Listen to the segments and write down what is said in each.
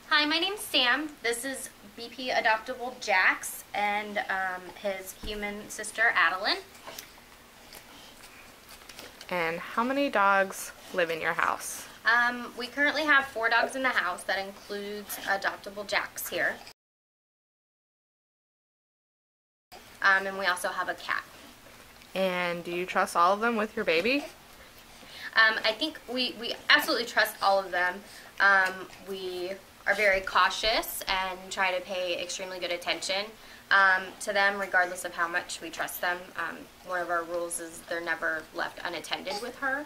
Hi, my name's Sam. This is BP Adoptable Jax and his human sister Adeline. And how many dogs live in your house? We currently have 4 dogs in the house. That includes Adoptable Jax here. And we also have a cat. And do you trust all of them with your baby? I think we absolutely trust all of them. We are very cautious and try to pay extremely good attention to them regardless of how much we trust them. One of our rules is they're never left unattended with her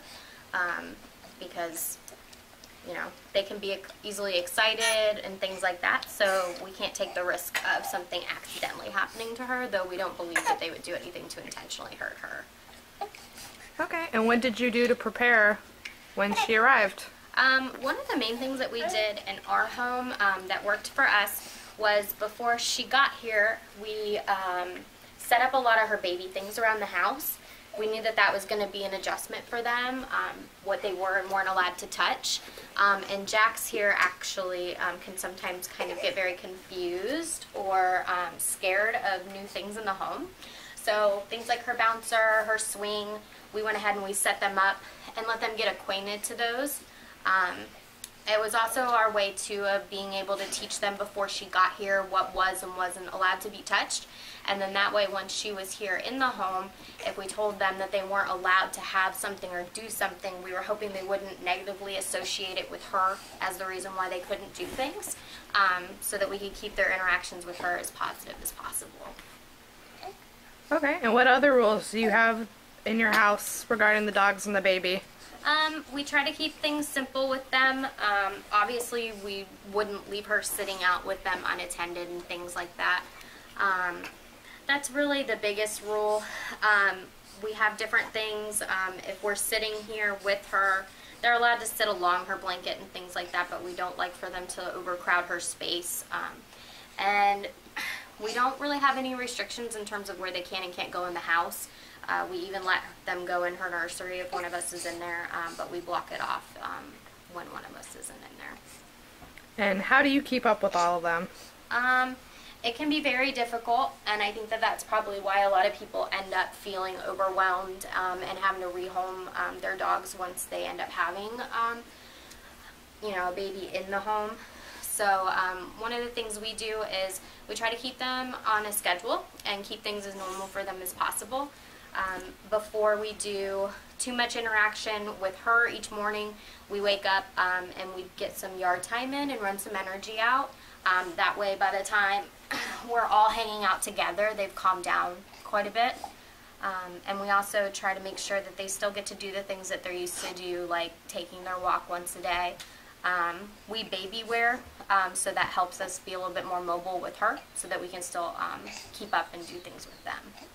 because, you know, they can be easily excited and things like that, so we can't take the risk of something accidentally happening to her, though we don't believe that they would do anything to intentionally hurt her. Okay, and what did you do to prepare when she arrived? One of the main things that we did in our home that worked for us was before she got here, we set up a lot of her baby things around the house. We knew that that was going to be an adjustment for them, what they were and weren't allowed to touch. And Jax here actually can sometimes kind of get very confused or scared of new things in the home. So things like her bouncer, her swing, we went ahead and we set them up and let them get acquainted to those. It was also our way too of being able to teach them before she got here what was and wasn't allowed to be touched. And then that way once she was here in the home, if we told them that they weren't allowed to have something or do something, we were hoping they wouldn't negatively associate it with her as the reason why they couldn't do things, so that we could keep their interactions with her as positive as possible. Okay, and what other rules do you have in your house regarding the dogs and the baby? We try to keep things simple with them. Obviously, we wouldn't leave her sitting out with them unattended and things like that. That's really the biggest rule. We have different things. If we're sitting here with her, they're allowed to sit along her blanket and things like that, but we don't like for them to overcrowd her space. And we don't really have any restrictions in terms of where they can and can't go in the house. We even let them go in her nursery if one of us is in there, but we block it off when one of us isn't in there. And how do you keep up with all of them? It can be very difficult, and I think that that's probably why a lot of people end up feeling overwhelmed and having to rehome their dogs once they end up having, you know, a baby in the home. So one of the things we do is we try to keep them on a schedule and keep things as normal for them as possible. Before we do too much interaction with her each morning, we wake up and we get some yard time in and run some energy out. That way by the time we're all hanging out together, they've calmed down quite a bit. And we also try to make sure that they still get to do the things that they're used to do, like taking their walk once a day. We baby wear, so that helps us be a little bit more mobile with her so that we can still keep up and do things with them.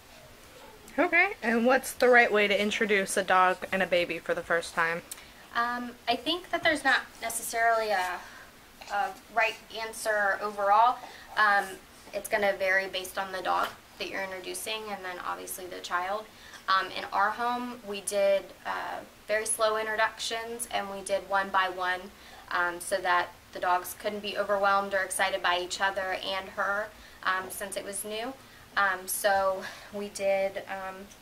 Okay, and what's the right way to introduce a dog and a baby for the first time? I think that there's not necessarily a right answer overall. It's going to vary based on the dog that you're introducing and then obviously the child. In our home, we did very slow introductions and we did one by one so that the dogs couldn't be overwhelmed or excited by each other and her since it was new. So we did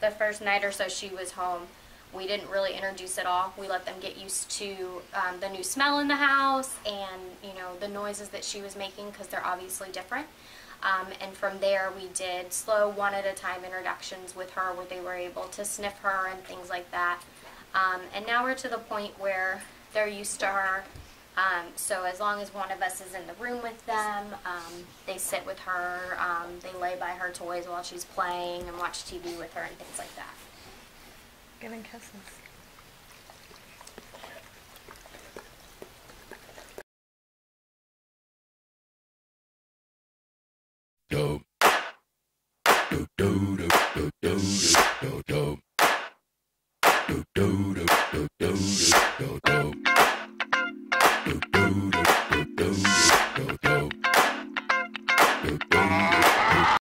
the first night or so she was home. We didn't really introduce at all. We let them get used to the new smell in the house and, you know, the noises that she was making because they're obviously different. And from there we did slow one at a time introductions with her where they were able to sniff her and things like that. And now we're to the point where they're used to her. So as long as one of us is in the room with them, they sit with her, they lay by her toys while she's playing and watch TV with her and things like that. Giving kisses. Do do do do do do do do do do do do do do do. Do do do do do do do do do.